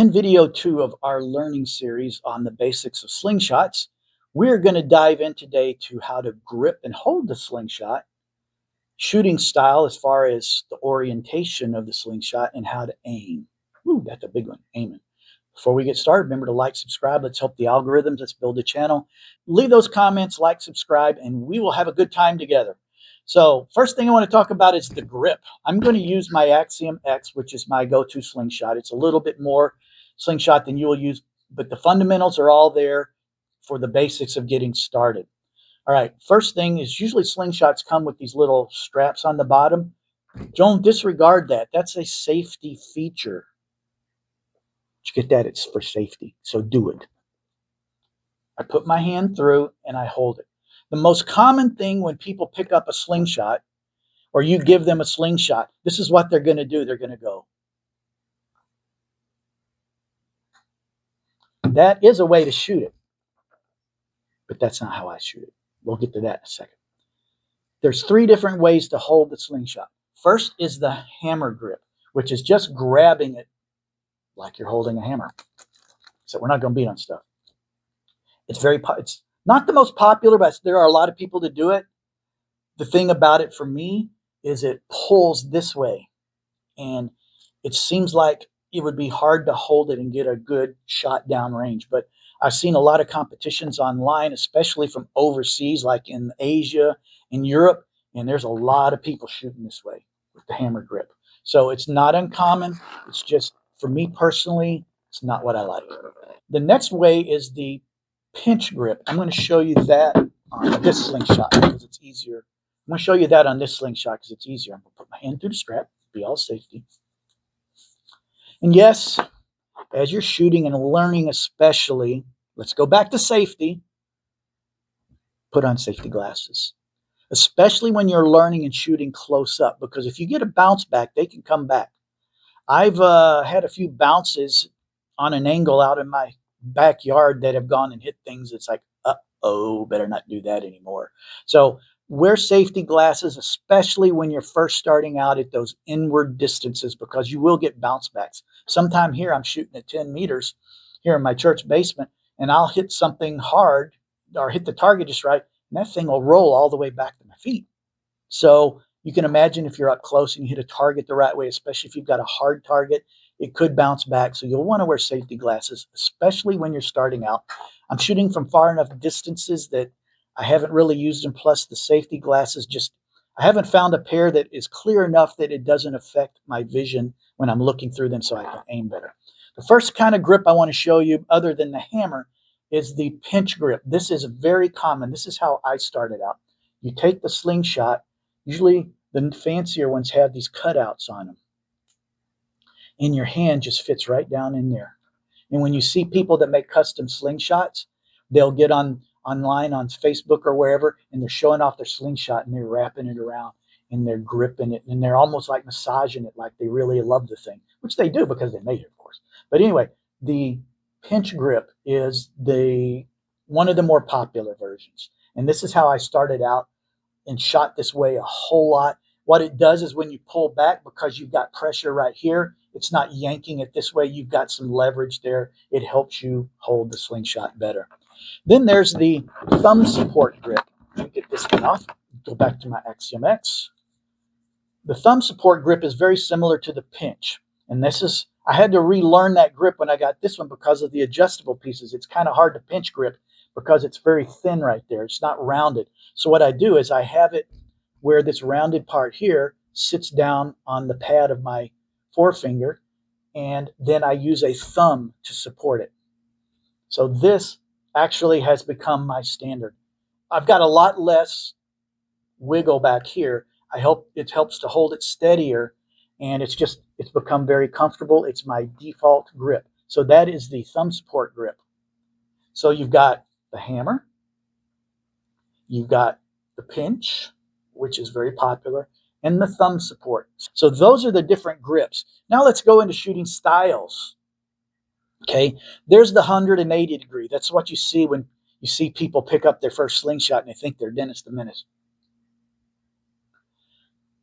In video 2 of our learning series on the basics of slingshots, we're going to dive in today to how to grip and hold the slingshot, shooting style as far as the orientation of the slingshot, and how to aim. Ooh, that's a big one, aiming. Before we get started, remember to like, subscribe. Let's help the algorithms. Let's build a channel. Leave those comments, like, subscribe, and we will have a good time together. So first thing I want to talk about is the grip. I'm going to use my Axiom X, which is my go-to slingshot. It's a little bit more slingshot than you will use, but the fundamentals are all there for the basics of getting started. All right, first thing is usually slingshots come with these little straps on the bottom. Don't disregard that. That's a safety feature. Did you get that? It's for safety, so do it. I put my hand through and I hold it. The most common thing when people pick up a slingshot or you give them a slingshot, this is what they're going to do. They're going to go. That is a way to shoot it, but that's not how I shoot it. We'll get to that in a second. There's 3 different ways to hold the slingshot. First is the hammer grip, which is just grabbing it like you're holding a hammer. So we're not going to beat on stuff. It's not the most popular, but there are a lot of people that do it. The thing about it for me is it pulls this way, and it seems like it would be hard to hold it and get a good shot down range. But I've seen a lot of competitions online, especially from overseas, like in Asia, in Europe, and there's a lot of people shooting this way with the hammer grip. So it's not uncommon. It's just, for me personally, it's not what I like. The next way is the pinch grip. I'm going to show you that on this slingshot because it's easier. I'm going to show you that on this slingshot because it's easier. I'm going to put my hand through the strap, be all safety. And yes, as you're shooting and learning especially, let's go back to safety. Put on safety glasses, especially when you're learning and shooting close up, because if you get a bounce back, they can come back. I've had a few bounces on an angle out in my backyard that have gone and hit things. It's like, uh-oh, better not do that anymore. So wear safety glasses, especially when you're first starting out at those inward distances, because you will get bounce backs. Sometime here, I'm shooting at 10 meters here in my church basement, and I'll hit something hard or hit the target just right, and that thing will roll all the way back to my feet. So you can imagine if you're up close and you hit a target the right way, especially if you've got a hard target, it could bounce back. So you'll want to wear safety glasses, especially when you're starting out. I'm shooting from far enough distances that I haven't really used them. Plus the safety glasses, I haven't found a pair that is clear enough that it doesn't affect my vision when I'm looking through them so I can aim better. The first kind of grip I want to show you, other than the hammer, is the pinch grip. This is very common. This is how I started out. You take the slingshot. Usually the fancier ones have these cutouts on them. And your hand just fits right down in there. And when you see people that make custom slingshots, they'll get online on Facebook or wherever, and they're showing off their slingshot and they're wrapping it around and they're gripping it and they're almost like massaging it like they really love the thing, which they do because they made it, of course. But anyway, the pinch grip is one of the more popular versions. And this is how I started out and shot this way a whole lot. What it does is when you pull back, because you've got pressure right here, it's not yanking it this way. You've got some leverage there. It helps you hold the slingshot better. Then there's the thumb support grip. Let me get this one off. Go back to my Axiom X. The thumb support grip is very similar to the pinch. And I had to relearn that grip when I got this one because of the adjustable pieces. It's kind of hard to pinch grip because it's very thin right there. It's not rounded. So what I do is I have it where this rounded part here sits down on the pad of my forefinger, and then I use a thumb to support it. So this actually has become my standard. I've got a lot less wiggle back here. It helps to hold it steadier, and it's become very comfortable. It's my default grip. So that is the thumb support grip. So you've got the hammer, you've got the pinch, which is very popular, and the thumb support. So those are the different grips. Now let's go into shooting styles. Okay, there's the 180 degree. That's what you see when you see people pick up their first slingshot and they think they're Dennis the Menace.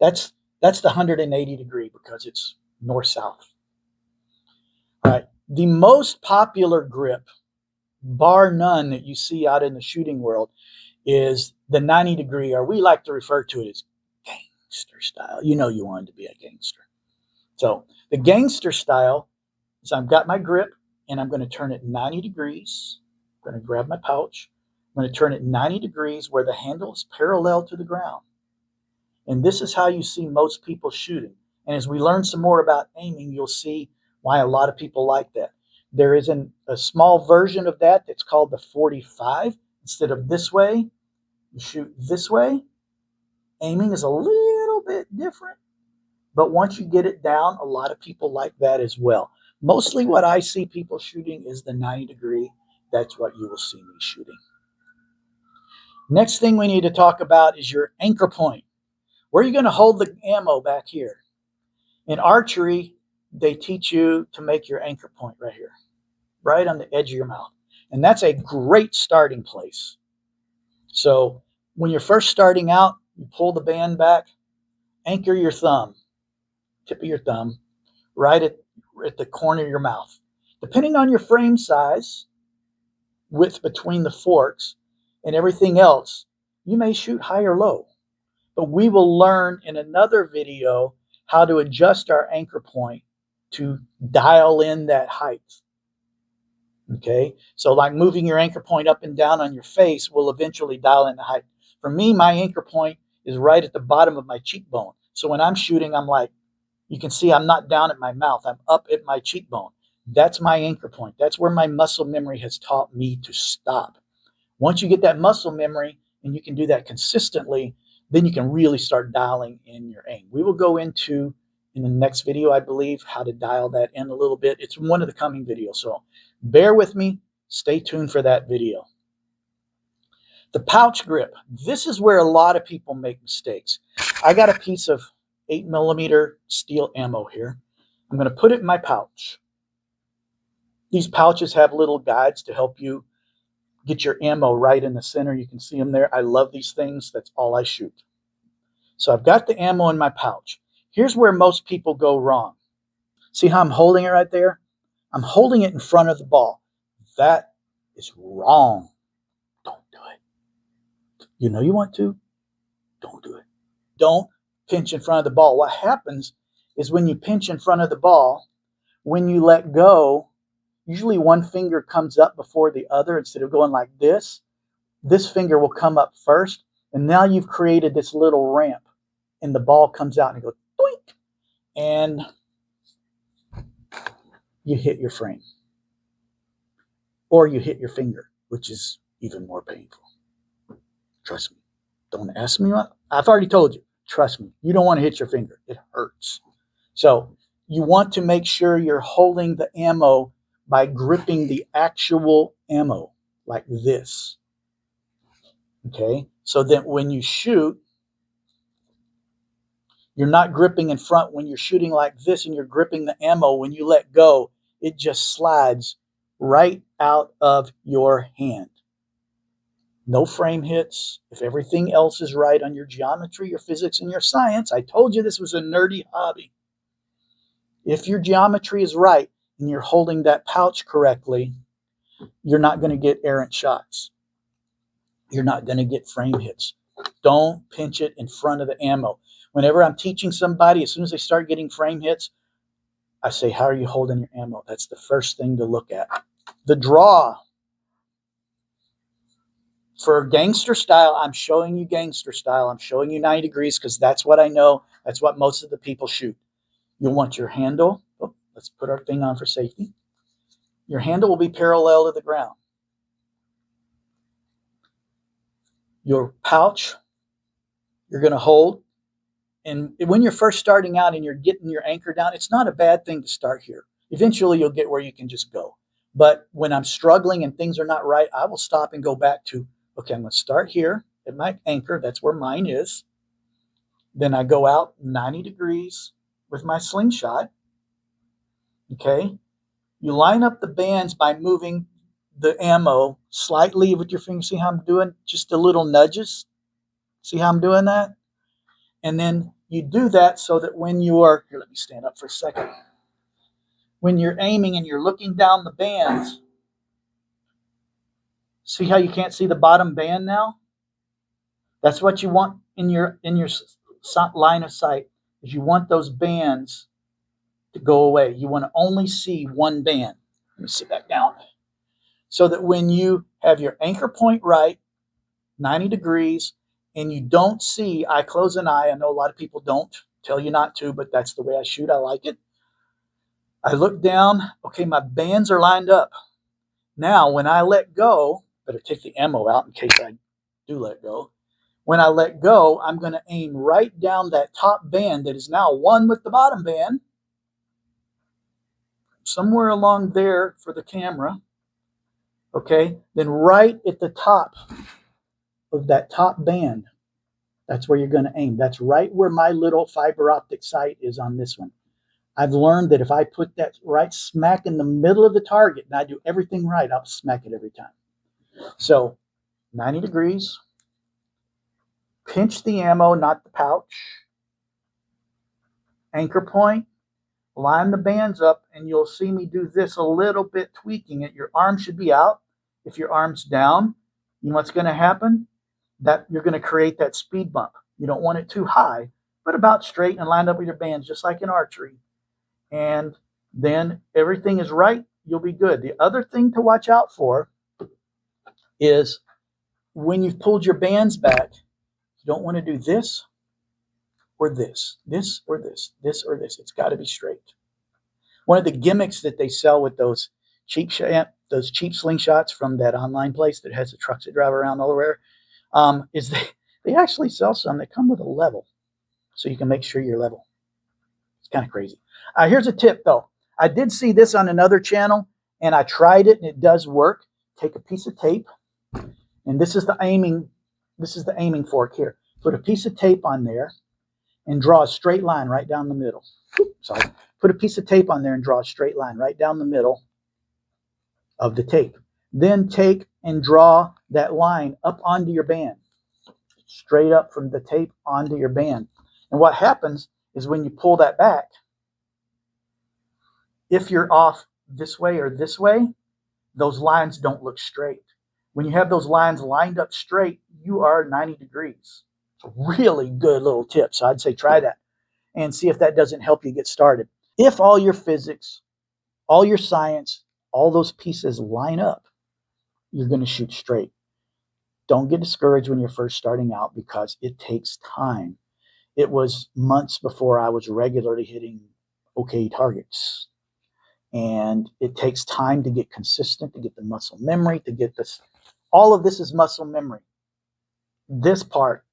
That's the 180 degree because it's north-south. All right, The most popular grip, bar none, that you see out in the shooting world is the 90 degree, or we like to refer to it as gangster style. You know you wanted to be a gangster. So the gangster style is I've got my grip and I'm going to turn it 90 degrees. I'm going to grab my pouch. I'm going to turn it 90 degrees where the handle is parallel to the ground. And this is how you see most people shooting. And as we learn some more about aiming, you'll see why a lot of people like that. There is a small version of that that's called the 45. Instead of this way, you shoot this way. Aiming is a little bit different. But once you get it down, a lot of people like that as well. Mostly what I see people shooting is the 90 degree. That's what you will see me shooting. Next thing we need to talk about is your anchor point. Where are you going to hold the ammo back here? In archery, they teach you to make your anchor point right here, right on the edge of your mouth. And that's a great starting place. So when you're first starting out, you pull the band back, anchor your thumb, tip of your thumb, right at the corner of your mouth. Depending on your frame size, width between the forks, and everything else, you may shoot high or low. But we will learn in another video how to adjust our anchor point to dial in that height. Okay, so like moving your anchor point up and down on your face will eventually dial in the height. For me, my anchor point is right at the bottom of my cheekbone. So when I'm shooting, I'm like, you can see I'm not down at my mouth, I'm up at my cheekbone. That's my anchor point. That's where my muscle memory has taught me to stop. Once you get that muscle memory and you can do that consistently, then you can really start dialing in your aim. We will go into, in the next video, I believe, how to dial that in a little bit. It's one of the coming videos, so bear with me. Stay tuned for that video. The pouch grip. This is where a lot of people make mistakes. I got a piece of 8mm steel ammo here. I'm going to put it in my pouch. These pouches have little guides to help you get your ammo right in the center. You can see them there. I love these things. That's all I shoot. So I've got the ammo in my pouch. Here's where most people go wrong. See how I'm holding it right there? I'm holding it in front of the ball. That is wrong. Don't do it. You know you want to. Don't do it. Don't pinch in front of the ball. What happens is when you pinch in front of the ball, when you let go, usually one finger comes up before the other. Instead of going like this finger will come up first, and now you've created this little ramp, and the ball comes out and it goes doink, and you hit your frame. Or you hit your finger, which is even more painful. Trust me. Don't ask me what. I've already told you. Trust me. You don't want to hit your finger. It hurts. So you want to make sure you're holding the ammo by gripping the actual ammo like this. Okay? So that when you shoot, you're not gripping in front. When you're shooting like this and you're gripping the ammo, when you let go, it just slides right out of your hand. No frame hits. If everything else is right on your geometry, your physics, and your science, I told you this was a nerdy hobby. If your geometry is right and you're holding that pouch correctly, you're not going to get errant shots. You're not going to get frame hits. Don't pinch it in front of the ammo. Whenever I'm teaching somebody, as soon as they start getting frame hits, I say, how are you holding your ammo? That's the first thing to look at. The draw. For gangster style, I'm showing you gangster style. I'm showing you 90 degrees because that's what I know. That's what most of the people shoot. You'll want your handle. Oh, let's put our thing on for safety. Your handle will be parallel to the ground. Your pouch, you're going to hold. And when you're first starting out and you're getting your anchor down, it's not a bad thing to start here. Eventually, you'll get where you can just go. But when I'm struggling and things are not right, I will stop and go back to, okay, I'm going to start here at my anchor. That's where mine is. Then I go out 90 degrees with my slingshot. Okay. You line up the bands by moving the ammo slightly with your finger. See how I'm doing? Just a little nudges. See how I'm doing that? And then you do that so that when you are, here, let me stand up for a second. when you're aiming and you're looking down the bands, see how you can't see the bottom band now? That's what you want in your line of sight, is you want those bands to go away. You want to only see one band. Let me sit back down. So that when you have your anchor point right, 90 degrees, and you don't see, I close an eye. I know a lot of people don't tell you not to, but that's the way I shoot. I like it. I look down. Okay, my bands are lined up. Now, when I let go, better take the ammo out in case I do let go. When I let go, I'm going to aim right down that top band that is now one with the bottom band, somewhere along there for the camera. Okay, then right at the top of that top band, that's where you're going to aim. That's right where my little fiber optic sight is on this one. I've learned that if I put that right smack in the middle of the target and I do everything right, I'll smack it every time. So 90 degrees, pinch the ammo, not the pouch, anchor point, line the bands up, and you'll see me do this a little bit, tweaking it. Your arm should be out. If your arm's down, you know what's going to happen? That you're going to create that speed bump. You don't want it too high, but about straight and lined up with your bands, just like in archery. And then everything is right, you'll be good. The other thing to watch out for is when you've pulled your bands back, you don't want to do this or this, this or this, this or this. It's got to be straight. One of the gimmicks that they sell with those cheap slingshots from that online place that has the trucks that drive around all over, is they actually sell some that come with a level, so you can make sure you're level. It's kind of crazy. Here's a tip though. I did see this on another channel, and I tried it, and it does work. Take a piece of tape, and this is the aiming fork here. Put a piece of tape on there, and draw a straight line right down the middle. Sorry. Put a piece of tape on there and draw a straight line right down the middle of the tape. Then take and draw that line up onto your band, straight up from the tape onto your band. And what happens is when you pull that back, if you're off this way or this way, those lines don't look straight. When you have those lines lined up straight, you are 90 degrees. It's a really good little tip. So I'd say try that and see if that doesn't help you get started. If all your physics, all your science, all those pieces line up, you're going to shoot straight. Don't get discouraged when you're first starting out, because it takes time. It was months before I was regularly hitting okay targets. And it takes time to get consistent, to get the muscle memory, to get this. All of this is muscle memory. This part,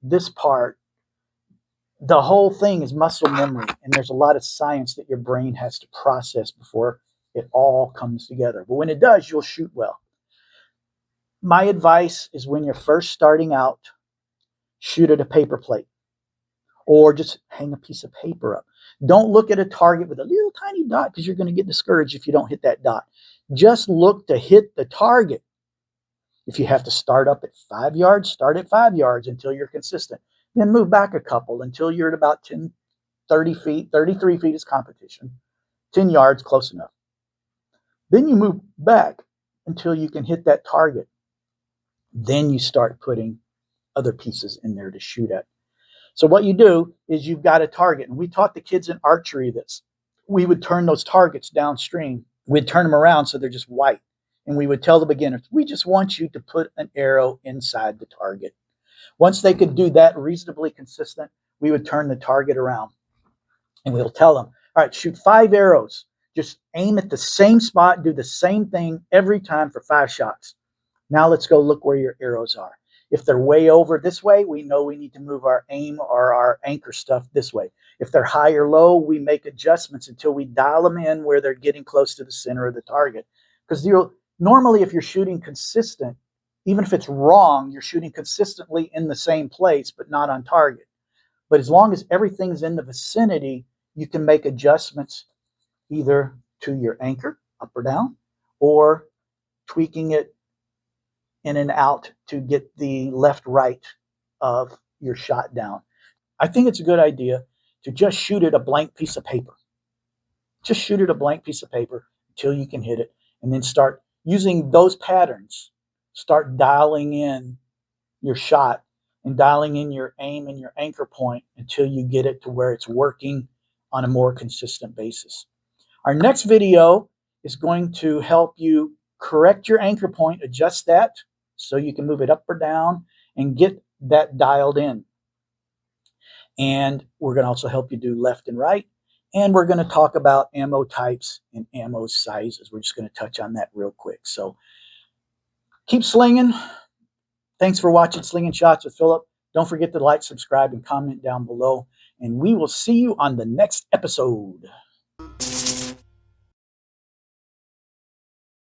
the whole thing is muscle memory. And there's a lot of science that your brain has to process before it all comes together. But when it does, you'll shoot well. My advice is, when you're first starting out, shoot at a paper plate, or just hang a piece of paper up. Don't look at a target with a little tiny dot, because you're going to get discouraged if you don't hit that dot. Just look to hit the target. If you have to start up at 5 yards, start at 5 yards until you're consistent. Then move back a couple until you're at about 10, 30 feet. 33 feet is competition. 10 yards, close enough. Then you move back until you can hit that target. Then you start putting other pieces in there to shoot at. So what you do is, you've got a target. And we taught the kids in archery this. We would turn those targets downstream. We'd turn them around so they're just white. And we would tell the beginners, we just want you to put an arrow inside the target. Once they could do that reasonably consistent, we would turn the target around. And we'll tell them, all right, shoot 5 arrows. Just aim at the same spot, do the same thing every time for 5 shots. Now let's go look where your arrows are. If they're way over this way, we know we need to move our aim or our anchor stuff this way. If they're high or low, we make adjustments until we dial them in where they're getting close to the center of the target. Because normally, if you're shooting consistent, even if it's wrong, you're shooting consistently in the same place, but not on target. But as long as everything's in the vicinity, you can make adjustments either to your anchor, up or down, or tweaking it in and out to get the left-right of your shot down. I think it's a good idea to just shoot at a blank piece of paper. Just shoot at a blank piece of paper until you can hit it, and then start using those patterns. Start dialing in your shot and dialing in your aim and your anchor point until you get it to where it's working on a more consistent basis. Our next video is going to help you correct your anchor point, adjust that so you can move it up or down and get that dialed in. And we're going to also help you do left and right. And we're going to talk about ammo types and ammo sizes. We're just going to touch on that real quick. So keep slinging. Thanks for watching Slinging Shots with Philip. Don't forget to like, subscribe, and comment down below. And we will see you on the next episode.